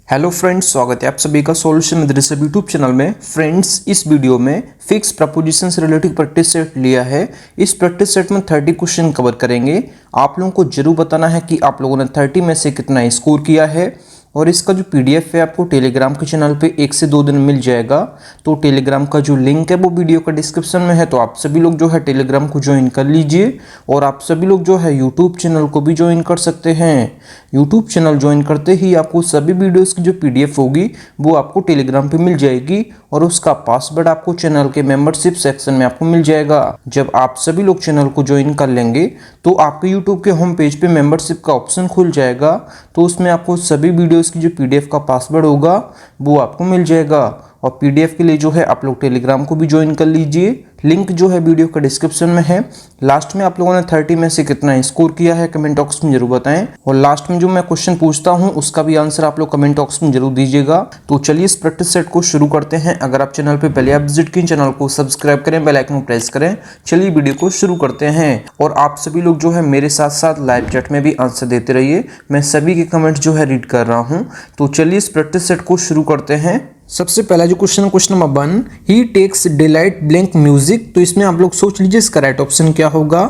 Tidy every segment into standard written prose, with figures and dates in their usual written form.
Hello friends, स्वागत है आप सभी का सॉल्यूशन मदरसा यूट्यूब चैनल में। फ्रेंड्स, इस वीडियो में फिक्स प्रपोजिशन से रिलेटेड प्रैक्टिस सेट लिया है। इस प्रैक्टिस सेट में 30 क्वेश्चन कवर करेंगे। आप लोगों को जरूर बताना है कि आप लोगों ने 30 में से कितना स्कोर किया है। और इसका जो पीडीएफ है आपको टेलीग्राम के चैनल पे 1 से 2 दिन मिल जाएगा। तो टेलीग्राम का जो लिंक है वो वीडियो का डिस्क्रिप्शन में है, तो आप सभी लोग जो है टेलीग्राम को ज्वाइन कर लीजिए। और आप सभी लोग जो है यूट्यूब चैनल को भी ज्वाइन कर सकते हैं। यूट्यूब चैनल ज्वाइन करते ही आपको सभी वीडियोस की जो पीडीएफ होगी वो आपको टेलीग्राम पे मिल जाएगी और उसका पासवर्ड आपको चैनल के मेंबरशिप सेक्शन में आपको मिल जाएगा। जब आप सभी लोग चैनल को ज्वाइन कर लेंगे तो आपके यूट्यूब के होम पेज पे मेंबरशिप का ऑप्शन खुल जाएगा, तो उसमें आपको सभी वीडियोस की जो पीडीएफ का पासवर्ड होगा वो आपको मिल जाएगा। और पीडीएफ के लिए जो है आप लोग टेलीग्राम को भी ज्वाइन कर लीजिए। लिंक जो है वीडियो का डिस्क्रिप्शन में है। लास्ट में आप लोगों ने 30 में से कितना स्कोर किया है कमेंट बॉक्स में जरूर बताएं। और लास्ट में जो मैं क्वेश्चन पूछता हूं उसका भी आंसर आप लोग कमेंट बॉक्स में जरूर दीजिएगा। तो चलिए इस प्रैक्टिस सेट को शुरू करते हैं। अगर आप चैनल पे पहले आप विजिट किए, चैनल को सब्सक्राइब करें, बेल आइकन को प्रेस करें। चलिए वीडियो को शुरू करते हैं। और आप सभी लोग जो है मेरे साथ साथ लाइव चैट में भी आंसर देते रहिए। मैं सभी के कमेंट जो है रीड कर रहा हूँ। तो चलिए इस प्रैक्टिस सेट को शुरू करते हैं। सबसे पहला जो क्वेश्चन नंबर 1, ही टेक्स डिलाइट ब्लैंक म्यूजिक। तो इसमें आप लोग सोच लीजिए इसका राइट ऑप्शन क्या होगा।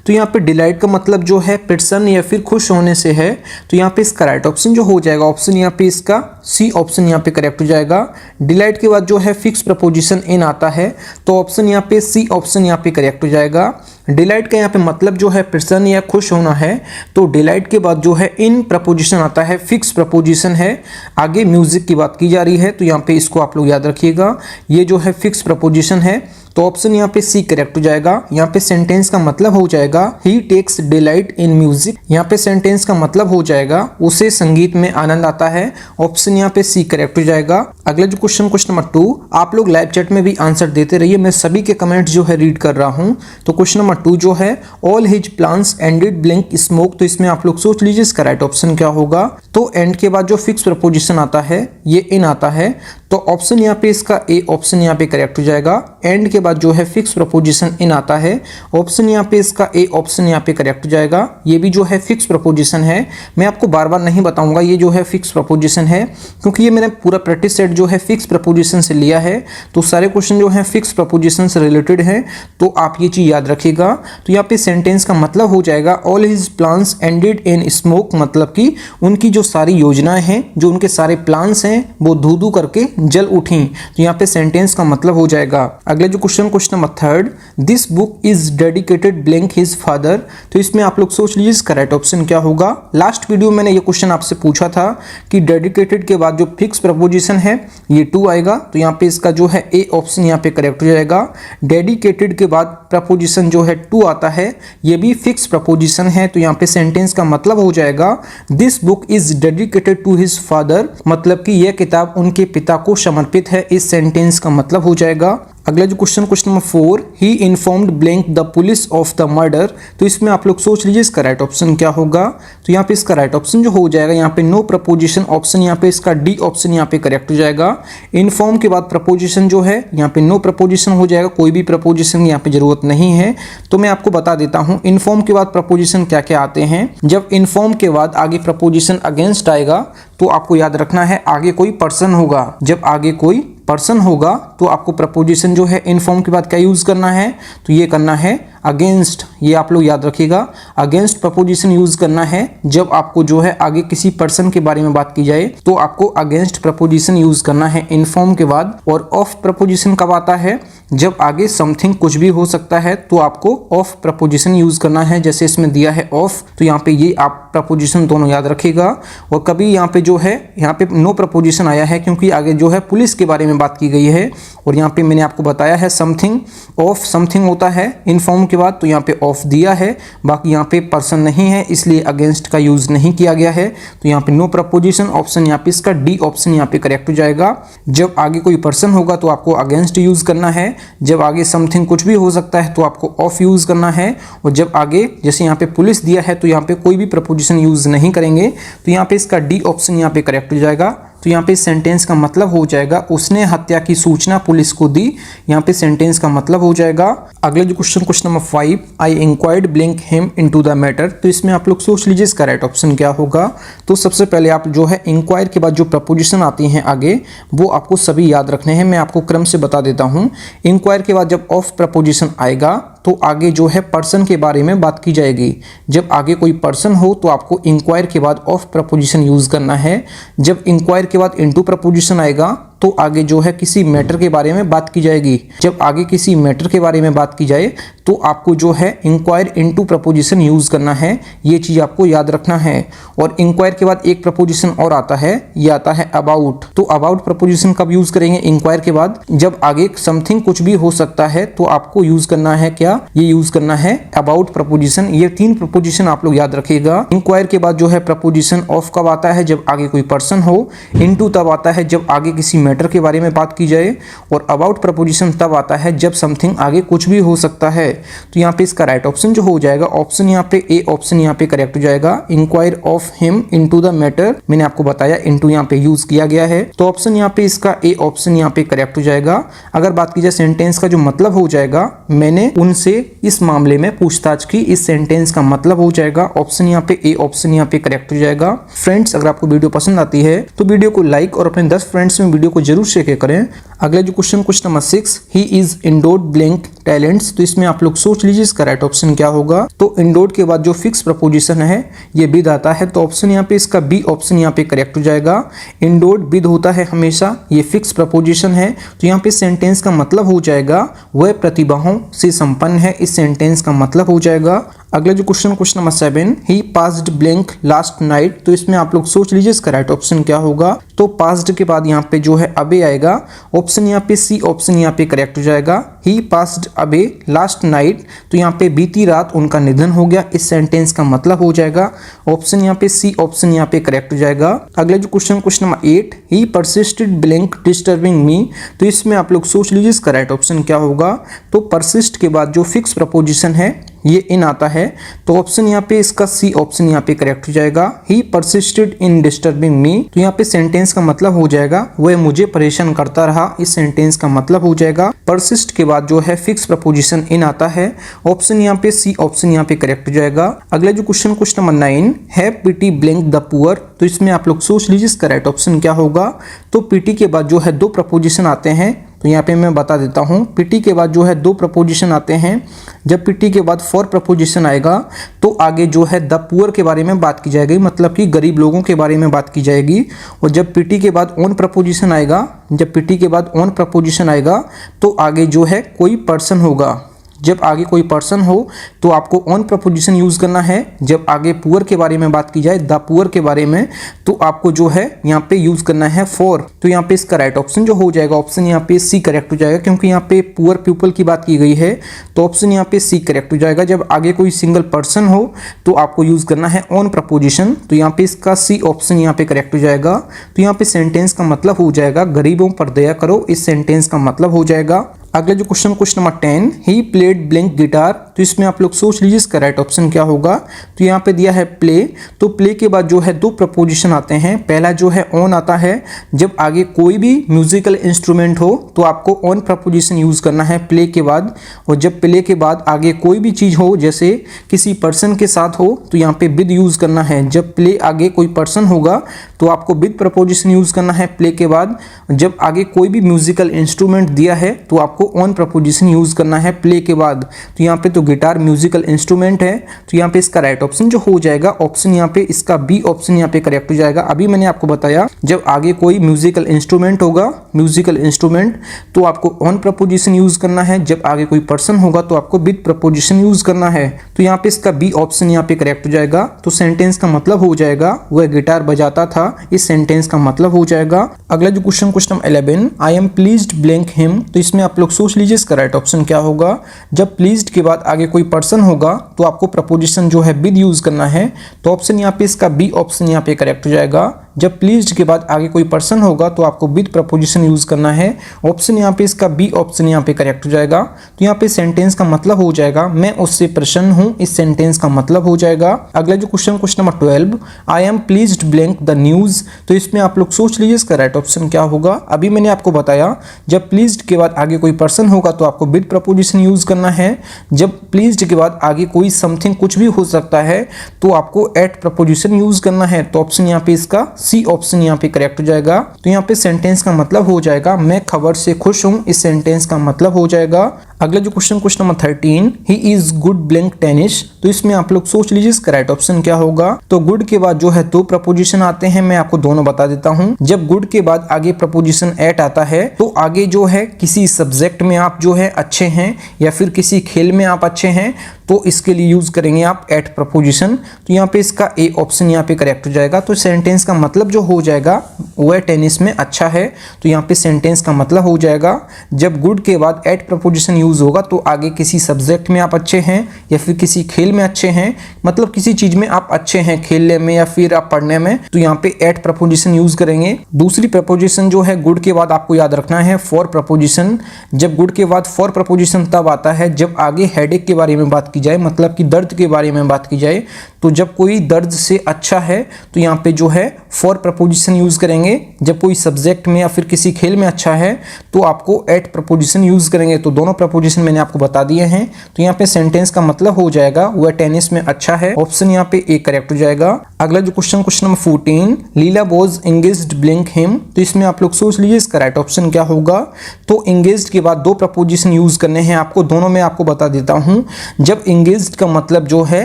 तो यहाँ पे डिलाइट का मतलब जो है प्रसन्न या फिर खुश होने से है, तो यहाँ पे इसका राइट ऑप्शन जो हो जाएगा, ऑप्शन यहाँ पे इसका सी ऑप्शन यहाँ पे करेक्ट हो जाएगा। डिलाइट के बाद जो है फिक्स प्रपोजिशन इन आता है, तो ऑप्शन यहाँ पे सी ऑप्शन यहाँ पे करेक्ट हो जाएगा। डिलाइट का यहाँ पे मतलब जो है प्रसन्न या खुश होना है, तो डिलाइट के बाद जो है इन प्रपोजिशन आता है, फिक्स प्रपोजिशन है। आगे म्यूजिक की बात की जा रही है, तो यहाँ पे इसको आप लोग याद रखिएगा, ये जो है फिक्स प्रपोजिशन है, तो ऑप्शन यहाँ पे सी करेक्ट हो जाएगा। यहाँ पे सेंटेंस का मतलब हो जाएगा ही टेक्स डिलाइट इन म्यूजिक। यहाँ पे सेंटेंस का मतलब हो जाएगा उसे संगीत में आनंद आता है। ऑप्शन यहाँ पे सी करेक्ट हो जाएगा। अगला जो क्वेश्चन नंबर 2, आप लोग लाइव चैट में भी आंसर देते रहिए, मैं सभी के कमेंट जो है रीड कर रहा हूँ। तो क्वेश्चन नंबर 2 जो है all his plans ended blank smoke. तो इसमें आप लोग सोच लीजिए इसका राइट ऑप्शन क्या होगा। तो एंड के बाद जो फिक्स प्रपोजिशन आता है ये इन आता है, तो ऑप्शन यहाँ पे इसका ए ऑप्शन यहाँ पे करेक्ट हो जाएगा। एंड के बाद जो है फिक्स प्रपोजिशन इन आता है, ऑप्शन यहाँ पे इसका ए ऑप्शन यहाँ पे करेक्ट हो जाएगा। ये भी जो है फिक्स प्रपोजिशन है। मैं आपको बार बार नहीं बताऊंगा ये जो है फिक्स प्रपोजिशन है, क्योंकि ये मैंने पूरा प्रैक्टिस सेट जो है फिक्स प्रपोजिशन से लिया है, तो सारे क्वेश्चन जो है फिक्स प्रपोजिशन से रिलेटेड है, तो आप ये चीज याद रखिएगा। तो यहाँ पे सेंटेंस का मतलब हो जाएगा all his plans ended in smoke, मतलब कि उनकी जो सारी योजनाएं हैं, जो उनके सारे प्लान्स हैं वो धू धू करके जल उठी। तो यहाँ पे सेंटेंस का मतलब हो जाएगा। अगला जो question number 3, this book is dedicated blank his father. तो इसमें आप लोग सोच लीजिए इसका राइट ऑप्शन क्या होगा। लास्ट वीडियो मैंने ये क्वेश्चन आपसे पूछा था कि डेडिकेटेड के बाद जो फिक्स प्रपोजिशन है ये टू आएगा, तो यहाँ पे इसका जो है ए ऑप्शन यहाँ पे करेक्ट हो जाएगा। डेडिकेटेड के बाद प्रपोजिशन जो है टू आता है, ये भी फिक्स प्रपोजिशन है, तो यहाँ पे सेंटेंस का मतलब हो जाएगा this book is dedicated to his father, मतलब कि यह किताब उनके पिता को समर्पित है। इस सेंटेंस का मतलब हो जाएगा। अगला जो question number 4, he informed blank the police of the murder. तो इसमें आप लोग सोच लीजिए इसका राइट ऑप्शन क्या होगा। तो यहाँ पे इसका राइट ऑप्शन जो हो जाएगा, यहाँ पे नो प्रपोजिशन ऑप्शन यहाँ पे इसका डी ऑप्शन यहाँ पे करेक्ट हो जाएगा। इन्फॉर्म के बाद प्रपोजिशन जो है यहाँ पे नो प्रपोजिशन हो जाएगा, कोई भी प्रपोजिशन यहाँ पे जरूरत नहीं है। तो मैं आपको बता देता हूँ इन्फॉर्म के बाद प्रपोजिशन क्या क्या आते हैं। जब इन्फॉर्म के बाद आगे प्रपोजिशन अगेंस्ट आएगा, तो आपको याद रखना है आगे कोई पर्सन होगा। जब आगे कोई पर्सन होगा तो आपको प्रपोजिशन जो है इन्फॉर्म के बाद क्या यूज करना है, तो ये करना है अगेंस्ट। ये आप लोग याद रखिएगा, अगेंस्ट प्रपोजिशन यूज करना है। जब आपको जो है आगे किसी पर्सन के बारे में बात की जाए तो आपको अगेंस्ट प्रपोजिशन यूज करना है इन्फॉर्म के बाद। और ऑफ प्रपोजिशन कब आता है, जब आगे समथिंग कुछ भी हो सकता है, तो आपको ऑफ प्रपोजिशन यूज करना है। जैसे इसमें दिया है ऑफ, तो यहाँ पे ये आप प्रपोजिशन दोनों याद रखिएगा। और कभी यहाँ पे जो है यहाँ पे नो प्रपोजिशन आया है, क्योंकि आगे जो है पुलिस के बारे में बात की गई है। और यहाँ पे मैंने आपको बताया है समथिंग, ऑफ समथिंग होता है इन्फॉर्म के बाद, तो यहाँ पे ऑफ दिया है, बाकी यहाँ पे पर्सन नहीं है, इसलिए अगेंस्ट का यूज नहीं किया गया है। तो यहाँ पे नो प्रपोजिशन ऑप्शन यहाँ पे इसका डी ऑप्शन यहाँ पे करेक्ट हो जाएगा। जब आगे कोई पर्सन होगा तो आपको अगेंस्ट यूज करना है। जब आगे समथिंग कुछ भी हो सकता है तो आपको ऑफ यूज करना है। और जब आगे जैसे यहाँ पे पुलिस दिया है तो यहाँ पे कोई भी प्रपोजिशन यूज नहीं करेंगे, तो यहाँ पे इसका डी ऑप्शन यहाँ पे करेक्ट हो जाएगा। तो तो यहाँ पे सेंटेंस का मतलब हो जाएगा उसने हत्या की सूचना पुलिस को दी। यहाँ पे सेंटेंस का मतलब हो जाएगा। अगला जो question number 5, I inquired blank him into the matter. तो इसमें आप लोग सोच लीजिए इसका राइट ऑप्शन क्या होगा। तो सबसे पहले आप जो है इंक्वायर के बाद जो प्रपोजिशन आती हैं आगे वो आपको सभी याद रखने हैं। मैं आपको क्रम से बता देता हूँ। इंक्वायर के बाद जब ऑफ प्रपोजिशन आएगा तो आगे जो है पर्सन के बारे में बात की जाएगी। जब आगे कोई पर्सन हो तो आपको इंक्वायर के बाद ऑफ प्रपोजिशन यूज करना है। जब इंक्वायर के बाद इनटू प्रपोजिशन आएगा तो आगे जो है किसी मैटर के बारे में बात की जाएगी। जब आगे किसी मैटर के बारे में बात की जाए तो आपको जो है इंक्वायर इनटू प्रपोजिशन यूज करना है। ये चीज आपको याद रखना है। और इंक्वायर के बाद एक प्रपोजिशन और आता है, ये आता है अबाउट। तो अबाउट प्रपोजिशन कब यूज करेंगे इंक्वायर के बाद? जब आगे समथिंग कुछ भी हो सकता है तो आपको यूज करना है क्या? ये यूज करना है अबाउट प्रपोजिशन। ये 3 प्रपोजिशन आप लोग याद रखिएगा। इंक्वायर के बाद जो है प्रपोजिशन ऑफ कब आता है? जब आगे कोई पर्सन हो। इनटू तब आता है जब आगे किसी मैटर के बारे में बात की जाए। और अबाउट प्रपोजिशन तब आता है जब समथिंग आगे कुछ भी हो सकता है। तो यहाँ पे इसका राइट ऑप्शन जो हो जाएगा, ऑप्शन यहाँ पे ए ऑप्शन यहाँ पे करेक्ट हो जाएगा। Inquire of him into the matter, मैंने आपको बताया इनटू यहाँ पे यूज किया गया है। तो ऑप्शन यहाँ पे इसका ए ऑप्शन यहाँ पे करेक्ट हो जाएगा। अगर बात की जाए सेंटेंस का जो मतलब हो जाएगा, मैंने उनसे इस मामले में पूछताछ की, इस सेंटेंस का मतलब हो जाएगा ऑप्शन यहाँ पे ए ऑप्शन यहाँ पे करेक्ट हो जाएगा। फ्रेंड्स, अगर आपको वीडियो पसंद आती है तो वीडियो को लाइक और अपने 10 फ्रेंड्स में वीडियो को जरूर शेयर करें। अगला जो question number 6, he is endured blank talents. तो इसमें आप लोग सोच लीजिए इसका राइट ऑप्शन क्या होगा। तो इंडोर्ड के बाद जो फिक्स प्रपोजिशन है ये विद आता है। तो ऑप्शन यहाँ पे इसका बी ऑप्शन यहाँ पे करेक्ट हो जाएगा। इंडोर्ड विद होता है हमेशा, ये फिक्स प्रपोजिशन है। तो यहाँ पे सेंटेंस का मतलब हो जाएगा वह प्रतिभाओं से संपन्न है। इस सेंटेंस का मतलब हो जाएगा। अगला जो क्वेश्चन नंबर 7, ही पास्ड ब्लैंक लास्ट नाइट। तो इसमें आप लोग सोच लीजिए इसका राइट ऑप्शन क्या होगा। तो पास्ड के बाद यहाँ पे जो है अबे आएगा। ऑप्शन यहाँ पे सी ऑप्शन यहाँ पे करेक्ट हो जाएगा। ही पास्ड अबे लास्ट नाइट, तो यहाँ पे बीती रात उनका निधन हो गया। इस सेंटेंस का मतलब हो जाएगा ऑप्शन यहाँ पे सी ऑप्शन यहाँ पे करेक्ट हो जाएगा। अगला जो क्वेश्चन नंबर 8, ही परसिस्टेड ब्लैंक डिस्टर्बिंग मी। तो इसमें आप लोग सोच लीजिए इसका राइट ऑप्शन क्या होगा। तो परसिस्ट के बाद जो फिक्स प्रपोजिशन है ये इन आता है। तो ऑप्शन यहाँ पे इसका सी ऑप्शन यहाँ पे करेक्ट हो जाएगा। ही परसिस्टेड इन डिस्टर्बिंग मी, तो यहाँ पे सेंटेंस का मतलब हो जाएगा वह मुझे परेशान करता रहा। इस सेंटेंस का मतलब हो जाएगा परसिस्ट के बाद जो है फिक्स प्रपोजिशन इन आता है। ऑप्शन यहाँ पे सी ऑप्शन यहाँ पे करेक्ट हो जाएगा। अगला जो क्वेश्चन नंबर 9, है पिटी ब्लैंक द पुअर। तो इसमें आप लोग सोच लीजिए इसका राइट ऑप्शन क्या होगा। तो पीटी के बाद जो है 2 प्रपोजिशन आते हैं। तो यहाँ पे मैं बता देता हूँ, पीटी के बाद जो है 2 प्रपोजिशन आते हैं। जब पीटी के बाद 4 प्रपोजिशन आएगा तो आगे जो है द पुअर के बारे में बात की जाएगी, मतलब कि गरीब लोगों के बारे में बात की जाएगी। और जब पीटी के बाद ऑन प्रपोजिशन आएगा, जब पीटी के बाद ऑन प्रपोजिशन आएगा तो आगे जो है कोई पर्सन होगा। जब आगे कोई पर्सन हो तो आपको ऑन प्रपोजिशन यूज करना है। जब आगे पुअर के बारे में बात की जाए, द पुअर के बारे में, तो आपको जो है यहाँ पे यूज करना है फॉर। तो यहाँ पे इसका राइट ऑप्शन जो हो जाएगा, ऑप्शन यहाँ पे सी करेक्ट हो जाएगा, क्योंकि यहाँ पे पुअर पीपल की बात की गई है। तो ऑप्शन यहाँ पे सी करेक्ट हो जाएगा। जब आगे कोई सिंगल पर्सन हो तो आपको यूज करना है ऑन प्रपोजिशन। तो यहाँ पे इसका सी ऑप्शन यहाँ पे करेक्ट हो जाएगा। तो यहाँ पे सेंटेंस का मतलब हो जाएगा गरीबों पर दया करो। इस सेंटेंस का मतलब हो जाएगा। अगला जो question number 10, he played blank guitar. तो इसमें आप लोग सोच लीजिए इसका राइट ऑप्शन क्या होगा। तो यहाँ पे दिया है प्ले। तो प्ले के बाद जो है 2 प्रपोजिशन आते हैं। पहला जो है ऑन आता है। जब आगे कोई भी म्यूजिकल इंस्ट्रूमेंट हो तो आपको ऑन प्रपोजिशन यूज करना है प्ले के बाद। और जब प्ले के बाद आगे कोई भी चीज हो, जैसे किसी पर्सन के साथ हो, तो यहाँ पे विद यूज करना है। जब प्ले आगे कोई पर्सन होगा तो आपको विद प्रपोजिशन यूज करना है प्ले के बाद। जब आगे कोई भी म्यूजिकल इंस्ट्रूमेंट दिया है तो आपको ऑन प्रपोजिशन यूज करना है प्ले के बाद। तो यहाँ पे तो गिटार म्यूजिकल इंस्ट्रूमेंट है। तो यहाँ पे इसका राइट ऑप्शन जो हो जाएगा, ऑप्शन यहाँ पे इसका बी ऑप्शन यहाँ पे करेक्ट हो जाएगा। अभी मैंने आपको बताया जब आगे कोई म्यूजिकल इंस्ट्रूमेंट होगा, म्यूजिकल इंस्ट्रूमेंट, तो आपको ऑन प्रपोजिशन यूज करना है। जब आगे कोई पर्सन होगा तो आपको विद प्रपोजिशन यूज करना है। तो यहाँ पे इसका बी ऑप्शन यहाँ पे करेक्ट हो जाएगा। तो सेंटेंस का मतलब हो जाएगा वह गिटार बजाता था। इस सेंटेंस का मतलब हो जाएगा। अगला जो question 11, I am pleased blank him. तो इसमें आप लोग सोच लीजिए इसका राइट ऑप्शन क्या होगा। जब प्लीज्ड के बाद आगे कोई पर्सन होगा तो आपको प्रपोजिशन जो है विद यूज करना है। तो ऑप्शन यहाँ पे इसका बी ऑप्शन यहाँ पे करेक्ट हो जाएगा। जब प्लीज्ड के बाद आगे कोई पर्सन होगा तो आपको विद प्रपोजिशन यूज करना है। ऑप्शन यहाँ पे इसका बी ऑप्शन यहाँ पे करेक्ट हो जाएगा। तो यहाँ पे सेंटेंस का मतलब हो जाएगा मैं उससे प्रसन्न हूँ, इस सेंटेंस का मतलब हो जाएगा। अगला जो question number 12, I am pleased blank the news. तो इसमें आप लोग सोच लीजिए इसका राइट ऑप्शन क्या होगा। अभी मैंने आपको बताया जब प्लीज्ड के बाद आगे कोई पर्सन होगा तो आपको विद प्रपोजिशन यूज करना है। जब प्लीज्ड के बाद आगे कोई समथिंग कुछ भी हो सकता है तो आपको एट प्रपोजिशन यूज करना है। तो ऑप्शन यहाँ पे इसका सी ऑप्शन यहाँ पे करेक्ट हो जाएगा। तो यहाँ पे सेंटेंस का मतलब हो जाएगा मैं खबर से खुश हूं, इस सेंटेंस का मतलब हो जाएगा। अगला जो question number 13, he is good blank tennis. तो इसमें आप लोग सोच लीजिए इसका राइट ऑप्शन क्या होगा। तो गुड के बाद जो है दो प्रपोजिशन आते हैं, मैं आपको दोनों बता देता हूं। जब गुड के बाद आगे प्रपोजिशन एट आता है तो आगे जो है किसी सब्जेक्ट में आप जो है अच्छे हैं या फिर किसी खेल में आप अच्छे हैं तो इसके लिए यूज करेंगे आप एट प्रपोजिशन। तो यहाँ पे इसका ए ऑप्शन यहाँ पे करेक्ट हो जाएगा। तो सेंटेंस का मतलब जो हो जाएगा वह टेनिस में अच्छा है। तो यहाँ पे सेंटेंस का मतलब हो जाएगा जब गुड के बाद एट प्रपोजिशन यूज होगा तो आगे किसी सब्जेक्ट में आप अच्छे हैं या फिर किसी खेल में अच्छे हैं, मतलब किसी चीज में आप अच्छे हैं, खेलने में या फिर आप पढ़ने में, तो यहाँ पे एट प्रपोजिशन यूज करेंगे। दूसरी प्रपोजिशन जो है गुड के बाद आपको याद रखना है फॉर प्रपोजिशन। जब गुड के बाद फॉर प्रपोजिशन तब आता है जब आगे हेडेक के बारे में बात की जाए, मतलब कि दर्द के बारे में बात की जाए। तो जब कोई दर्द से अच्छा है तो यहाँ पे जो है फॉर प्रपोजिशन यूज करेंगे। जब कोई सब्जेक्ट में या फिर किसी खेल में अच्छा है तो आपको एट प्रपोजिशन यूज करेंगे। तो दोनों प्रपोजिशन मैंने आपको बता दिए हैं। तो यहाँ पे सेंटेंस का मतलब हो जाएगा वह टेनिस में अच्छा है। ऑप्शन यहाँ पे ए करेक्ट हो जाएगा। अगला जो question number 14, Leela was engaged blank him. तो इसमें आप लोग सोच लीजिए इसका राइट ऑप्शन क्या होगा। तो एंगेज्ड के बाद दो प्रपोजिशन यूज करने हैं आपको, दोनों में आपको बता देता हूं। जब एंगेज्ड का मतलब जो है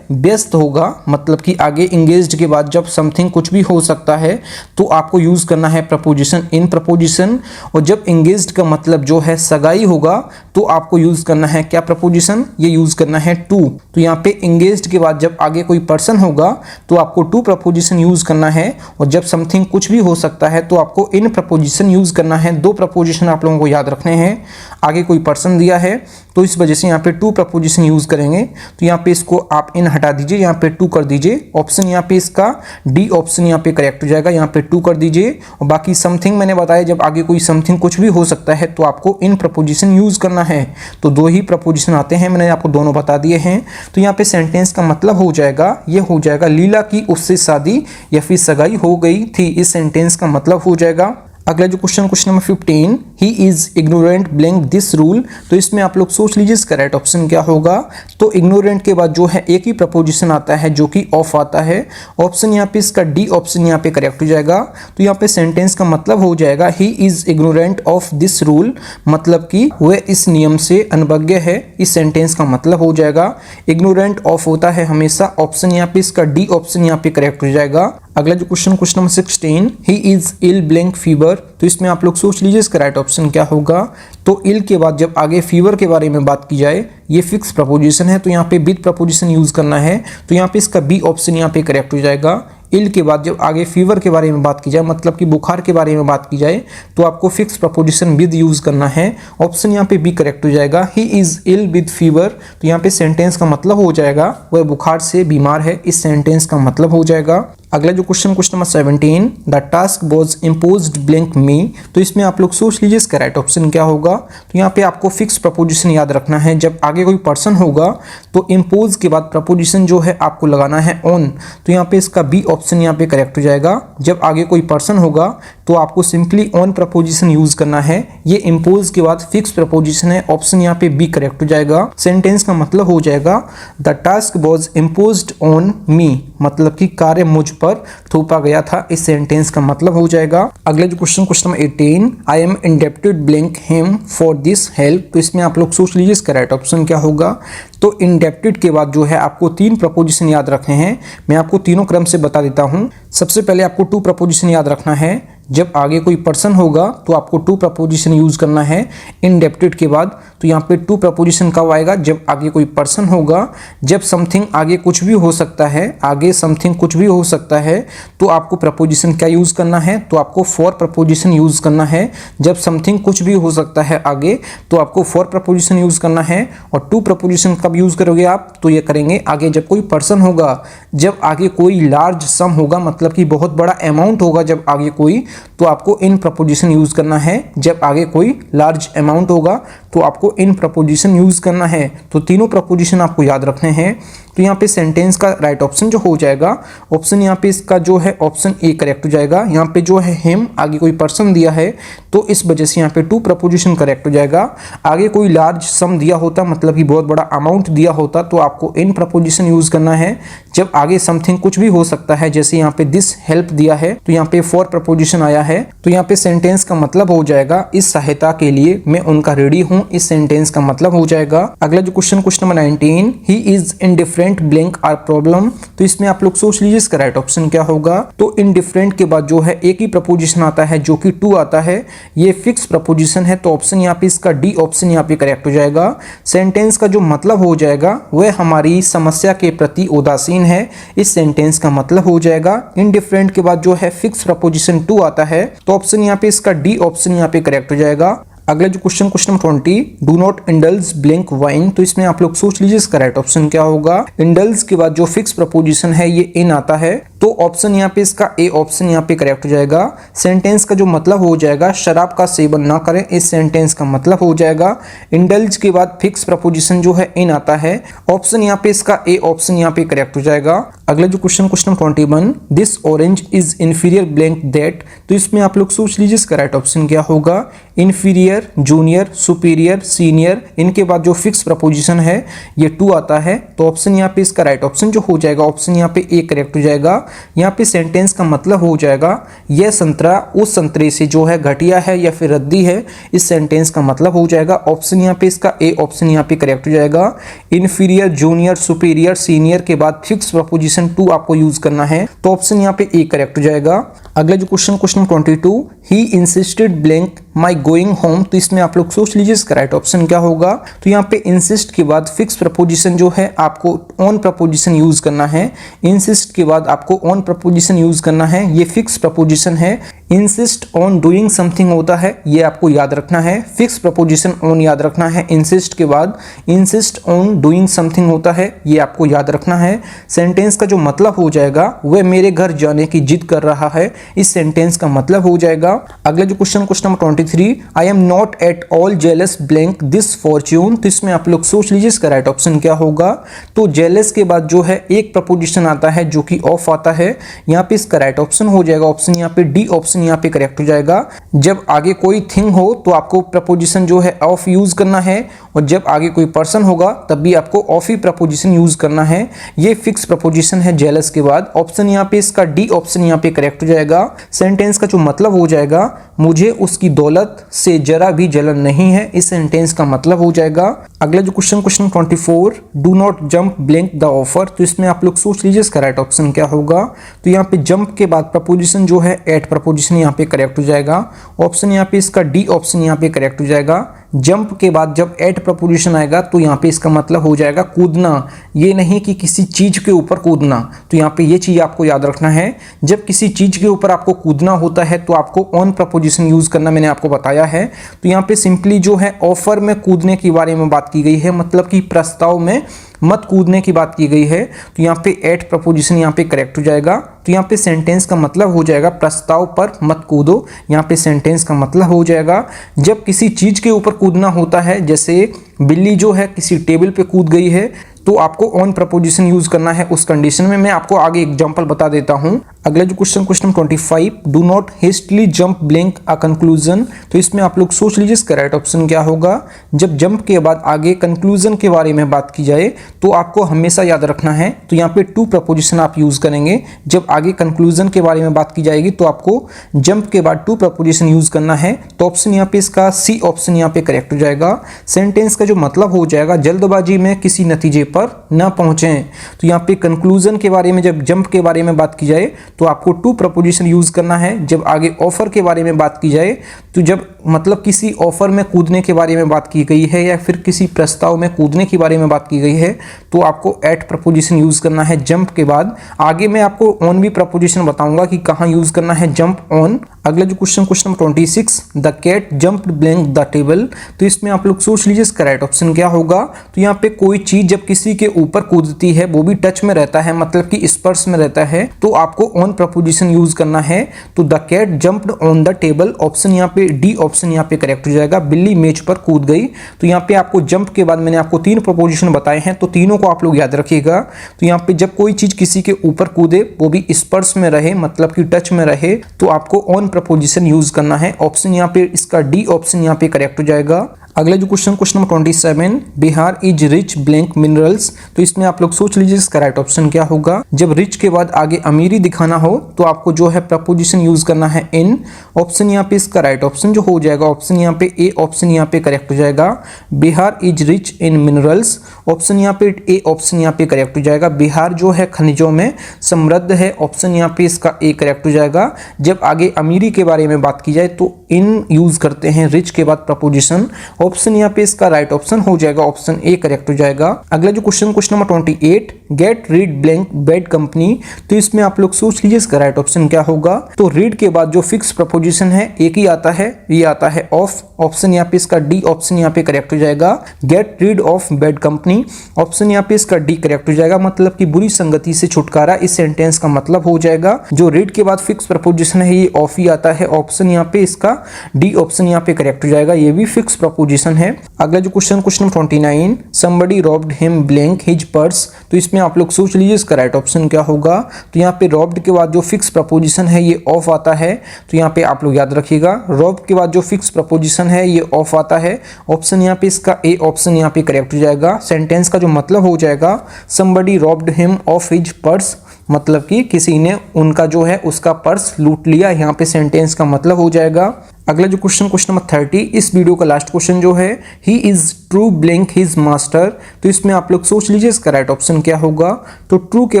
व्यस्त होगा, मतलब कि आगे एंगेज्ड के बाद जब समथिंग कुछ भी हो सकता है तो आपको यूज करना है प्रपोजिशन इन प्रपोजिशन। और जब एंगेज्ड का मतलब जो है सगाई होगा तो आपको यूज करना है क्या प्रपोजिशन, ये यूज करना है टू। तो यहाँ पे एंगेज्ड के बाद जब आगे कोई पर्सन होगा तो आपको टू प्रपोजिशन यूज करना है। और जब समथिंग कुछ भी हो सकता है तो आपको इन प्रपोजिशन यूज करना है। दो प्रपोजिशन आप लोगों को याद रखने हैं। आगे कोई पर्सन दिया है तो इस वजह से यहाँ पे टू प्रपोजिशन यूज करेंगे। तो यहाँ पे इसको आप इन हटा दीजिए, यहाँ पे टू कर दीजिए। ऑप्शन यहाँ पे इसका डी ऑप्शन यहाँ पे करेक्ट हो जाएगा। यहाँ पे टू कर दीजिए। और बाकी समथिंग मैंने बताया जब आगे कोई समथिंग कुछ भी हो सकता है तो आपको इन प्रपोजिशन यूज करना है। तो दो ही प्रपोजिशन आते हैं, मैंने आपको दोनों बता दिए हैं। तो यहाँ पे सेंटेंस का मतलब हो जाएगा, ये हो जाएगा लीला की उससे शादी या फिर सगाई हो गई थी, इस सेंटेंस का मतलब हो जाएगा। अगला जो question number 15, he is ignorant blank this rule. तो इसमें आप लोग सोच लीजिए इसका राइट ऑप्शन क्या होगा। तो इग्नोरेंट के बाद जो है एक ही प्रपोजिशन आता है जो कि ऑफ आता है। ऑप्शन यहाँ पे इसका डी ऑप्शन यहाँ पे करेक्ट हो जाएगा। तो यहाँ पे सेंटेंस का मतलब हो जाएगा he is ignorant of this rule, मतलब कि वह इस नियम से अनभिज्ञ है, इस सेंटेंस का मतलब हो जाएगा। इग्नोरेंट ऑफ होता है हमेशा। ऑप्शन यहाँ पे इसका डी ऑप्शन यहाँ पे करेक्ट हो जाएगा। अगला जो question number 16, he is ill blank fever. तो इसमें आप लोग सोच लीजिए इसका राइट ऑप्शन क्या होगा। तो इल के बाद जब आगे फीवर के बारे में बात की जाए, ये फिक्स प्रपोजिशन है तो यहाँ पे विद प्रपोजिशन यूज करना है। तो यहाँ पे इसका बी ऑप्शन यहाँ पे करेक्ट हो जाएगा। इल के बाद जब आगे फीवर के बारे में बात की जाए, मतलब कि बुखार के बारे में बात की जाए, तो आपको फिक्स प्रपोजिशन विद यूज करना है। ऑप्शन यहाँ पे बी करेक्ट हो जाएगा। He is ill with fever. तो यहाँ पे सेंटेंस का मतलब हो जाएगा वह बुखार से बीमार है, इस सेंटेंस का मतलब हो जाएगा। अगला जो question number 17, the task was imposed blank me. तो इसमें आप लोग सोच लीजिए इसका राइट ऑप्शन क्या होगा। तो यहाँ पे आपको फिक्स प्रपोजिशन याद रखना है। जब आगे कोई पर्सन होगा तो इम्पोज के बाद प्रपोजिशन जो है आपको लगाना है ऑन। तो यहाँ पे इसका बी ऑप्शन यहाँ पे करेक्ट हो जाएगा। जब आगे कोई पर्सन होगा तो आपको सिंपली ऑन प्रपोजिशन यूज करना है। ये इम्पोज के बाद फिक्स प्रपोजिशन है। ऑप्शन यहाँ पे बी करेक्ट हो जाएगा। सेंटेंस का मतलब हो जाएगा the task was imposed on me, मतलब कि कार्य मुझ पर थोपा गया था, इस सेंटेंस का मतलब हो जाएगा। अगले जो question number 18, I am indebted blank him for this help. तो इसमें आप लोग सोच लीजिए इसका राइट ऑप्शन क्या होगा। तो इंडेप्टेड के बाद जो है आपको तीन प्रपोजिशन याद रखने हैं। मैं आपको तीनों क्रम से बता देता हूं। सबसे पहले आपको टू प्रपोजिशन याद रखना है। जब आगे कोई पर्सन होगा तो आपको टू प्रपोजिशन यूज करना है इंडेप्टेड के बाद। तो यहाँ पे टू प्रपोजिशन कब आएगा? जब आगे कोई पर्सन होगा। जब समथिंग आगे कुछ भी हो सकता है, आगे समथिंग कुछ भी हो सकता है, तो आपको प्रपोजिशन क्या यूज करना है? तो आपको फॉर प्रपोजिशन यूज करना है। जब समथिंग कुछ भी हो सकता है आगे, तो आपको फॉर प्रपोजिशन यूज करना है। और टू प्रपोजिशन कब यूज करोगे आप? तो ये करेंगे आगे जब कोई पर्सन होगा, जब आगे कोई लार्ज सम होगा, मतलब कि बहुत बड़ा अमाउंट होगा जब आगे कोई, तो आपको इन प्रपोजिशन यूज करना है। जब आगे कोई लार्ज अमाउंट होगा तो आपको इन प्रपोजिशन यूज करना है। तो तीनों प्रपोजिशन आपको याद रखने हैं। तो यहाँ पे सेंटेंस का राइट ऑप्शन जो हो जाएगा, ऑप्शन यहाँ पे इसका जो है ऑप्शन ए करेक्ट हो जाएगा। यहाँ पे जो है हिम, आगे कोई पर्सन दिया है तो इस वजह से यहाँ पे टू प्रपोजिशन करेक्ट हो जाएगा। आगे कोई लार्ज सम दिया होता, मतलब कि बहुत बड़ा अमाउंट दिया होता, तो आपको इन प्रपोजिशन यूज करना है। जब आगे समथिंग कुछ भी हो सकता है, जैसे यहाँ पे दिस हेल्प दिया है तो यहाँ पे फॉर प्रपोजिशन आया है। तो यहाँ पे सेंटेंस का मतलब हो जाएगा इस सहायता के लिए मैं उनका रेडी हूँ, इस सेंटेंस का मतलब हो जाएगा। अगला जो question number 19, he is indifferent blank our problem. तो इसमें आप लोग सोच लीजिए इसका राइट ऑप्शन क्या होगा। तो इनडिफरेंट के बाद जो है एक ही प्रपोजिशन आता है जो कि टू आता है, ये फिक्स प्रपोजिशन है। तो ऑप्शन यहाँ पे इसका डी ऑप्शन यहाँ पे करेक्ट हो जाएगा। सेंटेंस का जो मतलब हो जाएगा वह हमारी समस्या के प्रति उदासीन है, इस सेंटेंस का मतलब हो जाएगा। इनडिफरेंट के बाद जो है फिक्स प्रपोजिशन टू आता है, तो ऑप्शन यहाँ पे इसका डी ऑप्शन यहाँ पे करेक्ट हो जाएगा। अगला जो question number 20, do not indulge blank wine. तो इसमें आप लोग सोच लीजिए इसका राइट ऑप्शन क्या होगा। इंडल्ज के बाद जो फिक्स प्रपोजिशन है ये इन आता है, तो ऑप्शन यहाँ पे इसका ए ऑप्शन यहाँ पे करेक्ट हो जाएगा। सेंटेंस का जो मतलब हो जाएगा शराब का सेवन ना करें, इस सेंटेंस का मतलब हो जाएगा। इंडल्ज के बाद फिक्स प्रपोजिशन जो है इन आता है, ऑप्शन यहाँ पे इसका ए ऑप्शन यहाँ पे करेक्ट हो जाएगा। अगला जो question number 21, this orange is inferior blank that. तो इसमें आप लोग सोच लीजिए इसका राइट ऑप्शन क्या होगा। इंफीरियर, जूनियर, सुपीरियर, सीनियर, इनके बाद जो फिक्स प्रपोजिशन है ये टू आता है, तो ऑप्शन यहाँ पे इसका राइट ऑप्शन जो हो जाएगा, ऑप्शन यहाँ पे ए करेक्ट हो जाएगा। यहाँ पे सेंटेंस का मतलब हो जाएगा यह संतरा उस संतरे से जो है घटिया है या फिर रद्दी है, इस सेंटेंस का मतलब हो जाएगा। ऑप्शन यहाँ पे इसका ए ऑप्शन यहाँ पे करेक्ट हो जाएगा। इन्फीरियर, जूनियर, सुपीरियर, सीनियर के बाद फिक्स प्रपोजिशन टू आपको यूज करना है, तो ऑप्शन यहाँ पे ए करेक्ट हो जाएगा। अगला जो question 22, he insisted blank my going home. तो इसमें आप लोग सोच लीजिए इसका राइट ऑप्शन क्या होगा। तो यहाँ पे इंसिस्ट के बाद फिक्स प्रपोजिशन जो है आपको ऑन प्रपोजिशन यूज करना है। इंसिस्ट के बाद आपको ऑन प्रपोजिशन यूज करना है, ये फिक्स प्रपोजिशन है। इंसिस्ट ऑन डूइंग समथिंग होता है, ये आपको याद रखना है। फिक्स प्रपोजिशन ऑन याद रखना है इंसिस्ट के बाद। इंसिस्ट ऑन डूइंग समथिंग होता है, ये आपको याद रखना है। सेंटेंस का जो मतलब हो जाएगा वह मेरे घर जाने की जिद कर रहा है, इस सेंटेंस का मतलब हो जाएगा। अगला जो question number 23, I am not at all jealous blank this Fortune. तो इसमें आप लोग सोच लीजिए इसका राइट ऑप्शन क्या होगा। तो जेलस के बाद जो है एक प्रपोजिशन आता है जो कि ऑफ आता है, यहाँ पे इसका राइट ऑप्शन हो जाएगा, ऑप्शन यहाँ पे डी ऑप्शन यहाँ पे करेक्ट हो जाएगा। जब आगे कोई थिंग हो तो आपको प्रपोजिशन जो है ऑफ यूज करना है, और जब आगे कोई पर्सन होगा तब भी आपको ऑफ ही प्रपोजिशन यूज करना है। ये फिक्स प्रपोजिशन है जेलस के बाद, ऑप्शन यहाँ पे इसका डी ऑप्शन यहाँ पे करेक्ट हो जाएगा। सेंटेंस का जो मतलब हो जाएगा मुझे उसकी दौलत से जरा भी जलन नहीं है, इस सेंटेंस का मतलब हो जाएगा। अगला जो question 24, do not jump blank the offer. तो इसमें आप लोग सोच लीजिए इसका राइट ऑप्शन क्या होगा। तो यहाँ पे जंप के बाद प्रपोजिशन जो है एट प्रपोजिशन यहाँ पे करेक्ट हो जाएगा, ऑप्शन यहाँ पे इसका डी ऑप्शन यहाँ पे करेक्ट हो जाएगा। जंप के बाद जब एट प्रपोजिशन आएगा तो यहाँ पे इसका मतलब हो जाएगा कूदना, ये नहीं कि किसी चीज के ऊपर कूदना। तो यहाँ पे ये चीज आपको याद रखना है, जब किसी चीज के ऊपर आपको कूदना होता है तो आपको ऑन प्रपोजिशन यूज करना, मैंने आपको बताया है। तो यहाँ पे सिंपली जो है ऑफर में कूदने के बारे में बात की गई है, मतलब कि प्रस्ताव में मत कूदने की बात की गई है। तो यहाँ पे एट प्रपोजिशन यहाँ पे करेक्ट हो जाएगा। तो यहाँ पे सेंटेंस का मतलब हो जाएगा प्रस्ताव पर मत कूदो, यहाँ पे सेंटेंस का मतलब हो जाएगा जब किसी चीज के ऊपर कूदना होता है, जैसे बिल्ली जो है किसी टेबल पे कूद गई है तो आपको ऑन प्रपोजिशन यूज करना है उस कंडीशन में। मैं आपको आगे एग्जांपल बता देता हूं। अगला जो question 25, do not hastily jump blank a conclusion. तो इसमें आप लोग सोच लीजिए इसका राइट ऑप्शन क्या होगा। जब जंप के बाद आगे कंक्लूजन के बारे में बात की जाए तो आपको हमेशा याद रखना है, तो यहाँ पे टू प्रपोजिशन आप यूज करेंगे। जब आगे कंक्लूजन के बारे में बात की जाएगी तो आपको जंप के बाद टू प्रपोजिशन यूज करना है। तो ऑप्शन यहाँ पे इसका सी ऑप्शन यहाँ पे करेक्ट हो जाएगा। सेंटेंस का जो मतलब हो जाएगा जल्दबाजी में किसी नतीजे पर पर न पहुंचें। तो यहाँ पे कंक्लूजन के बारे में, जब जंप के बारे में बात की जाए तो आपको टू प्रपोजिशन यूज करना है। जब आगे ऑफर के बारे में बात की जाए तो जब मतलब किसी ऑफर में कूदने के बारे में बात की गई है या फिर किसी प्रस्ताव में कूदने के बारे में बात की गई है तो आपको एट प्रपोजिशन यूज करना है जंप के बाद। आगे मैं आपको ऑन भी प्रपोजिशन बताऊंगा कि कहाँ यूज करना है जंप ऑन। अगला जो question number 26, the cat jumped blank the table. तो इसमें आप लोग सोच लीजिए इसका राइट ऑप्शन क्या होगा। तो यहाँ पे कोई चीज जब किसी के ऊपर कूदती है, वो भी टच में रहता है, मतलब कि स्पर्श में रहता है, तो आपको ऑन प्रपोजिशन यूज करना है। तो the cat jumped on the table, option यहाँ पे डी ऑप्शन यहाँ पे करेक्ट हो जाएगा। बिल्ली मेज पर कूद गई। तो यहाँ पे आपको जंप के बाद मैंने आपको 3 प्रपोजिशन बताए हैं, तो तीनों को आप लोग याद रखिएगा। तो यहाँ पे जब कोई चीज किसी के ऊपर कूदे, वो भी स्पर्श में रहे, मतलब कि टच में रहे, तो आपको ऑन प्रपोजिशन यूज करना है। ऑप्शन यहाँ पे इसका डी ऑप्शन यहाँ पे करेक्ट हो जाएगा। अगला जो question number 27, Bihar is rich blank minerals. तो इसमें आप लोग सोच लीजिए इसका राइट ऑप्शन क्या होगा। जब रिच के बाद आगे अमीरी दिखाना हो तो आपको जो है प्रपोजिशन यूज करना है इन। ऑप्शन यहाँ पे इसका राइट ऑप्शन जो हो जाएगा, ऑप्शन यहाँ पे ए ऑप्शन यहाँ पे करेक्ट हो जाएगा। Bihar is rich in minerals, option यहाँ पे ए ऑप्शन यहाँ पे करेक्ट हो जाएगा। बिहार जो है खनिजों में समृद्ध है, ऑप्शन यहाँ पे इसका ए करेक्ट हो जाएगा। जब आगे अमीरी के बारे में बात की जाए तो इन यूज करते हैं रिच के बाद प्रपोजिशन। ऑप्शन यहाँ पे इसका राइट ऑप्शन हो जाएगा, ऑप्शन ए करेक्ट हो जाएगा। अगला जो question number 28, get rid blank bad company. तो इसमें आप लोग सोच लीजिए इसका राइट ऑप्शन क्या होगा। तो रीड के बाद जो फिक्स प्रपोजिशन है एक ही आता है, ये आता है ऑफ। ऑप्शन यहाँ पे इसका डी ऑप्शन यहाँ पे करेक्ट हो जाएगा। Get rid of bad company, option यहाँ पे इसका डी करेक्ट हो जाएगा, मतलब कि बुरी संगति से छुटकारा इस सेंटेंस का मतलब हो जाएगा। जो रीड के बाद फिक्स प्रपोजिशन है ये ऑफ ही आता है, ऑप्शन यहाँ पे इसका डी ऑप्शन यहाँ पे करेक्ट हो जाएगा, ये भी फिक्स प्रपोजिशन है। अगला जो question number 29, somebody robbed him blank his purse। तो इसमें आप लोग सोच लीजिए इसका राइट ऑप्शन क्या होगा। तो यहाँ पे robbed के बाद जो फिक्स प्रपोजिशन है ये ऑफ आता है, तो यहाँ पे आप लोग याद रखिएगा। robbed के बाद जो फिक्स प्रपोजिशन है ये ऑफ आता है, ऑप्शन यहाँ पे इसका ए ऑप्शन यहाँ पे करेक्ट हो जाएगा। सेंटेंस का जो मतलब हो जाएगा somebody robbed him of his purse, मतलब कि किसी ने उनका जो है उसका पर्स लूट लिया, यहाँ पे सेंटेंस का मतलब हो जाएगा। अगला जो क्वेश्चन नंबर 30, इस वीडियो का लास्ट क्वेश्चन जो है, ही is true blank his master. तो इसमें आप लोग सोच लीजिए इसका राइट ऑप्शन क्या होगा। तो ट्रू के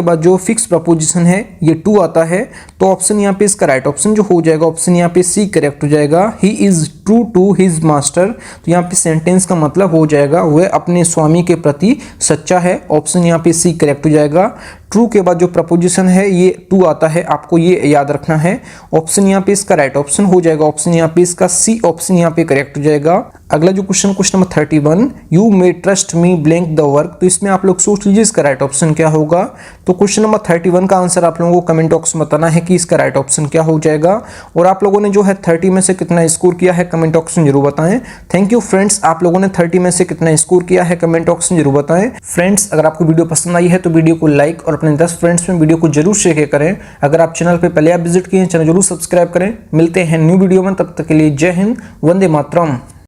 बाद जो फिक्स प्रपोजिशन है ये टू आता है, तो ऑप्शन यहाँ पे इसका राइट ऑप्शन जो हो जाएगा, ऑप्शन यहाँ पे सी करेक्ट हो जाएगा। He is true to his master, तो यहाँ पे सेंटेंस का मतलब हो जाएगा वह अपने स्वामी के प्रति सच्चा है, ऑप्शन यहाँ पे सी करेक्ट हो जाएगा। ट्रू के बाद जो प्रपोजिशन है ये टू आता है, आपको ये याद रखना है। ऑप्शन यहाँ पे इसका राइट ऑप्शन हो जाएगा, ऑप्शन यहाँ पे इसका सी ऑप्शन यहाँ पे करेक्ट हो जाएगा। अगला जो question number 31, you may trust me blank the work. तो इसमें आप लोग सोच लीजिए इसका राइट ऑप्शन क्या होगा। तो क्वेश्चन नंबर 31 का आंसर आप लोगों को कमेंट बॉक्स में बताना है कि इसका राइट ऑप्शन क्या हो जाएगा। और आप लोगों ने जो है 30 में से कितना स्कोर किया है कमेंट बॉक्स में जरूर बताएं। थैंक यू फ्रेंड्स, आप लोगों ने 30 में से कितना स्कोर किया है कमेंट बॉक्स में जरूर बताएं। फ्रेंड्स, अगर आपको वीडियो पसंद आई है तो वीडियो को लाइक और अपने 10 फ्रेंड्स में वीडियो को जरूर शेयर करें। अगर आप चैनल पे पहले आप विजिट किए हैं, चैनल जरूर सब्सक्राइब करें। मिलते हैं न्यू वीडियो में, तब तक के लिए जय हिंद, वंदे मातरम।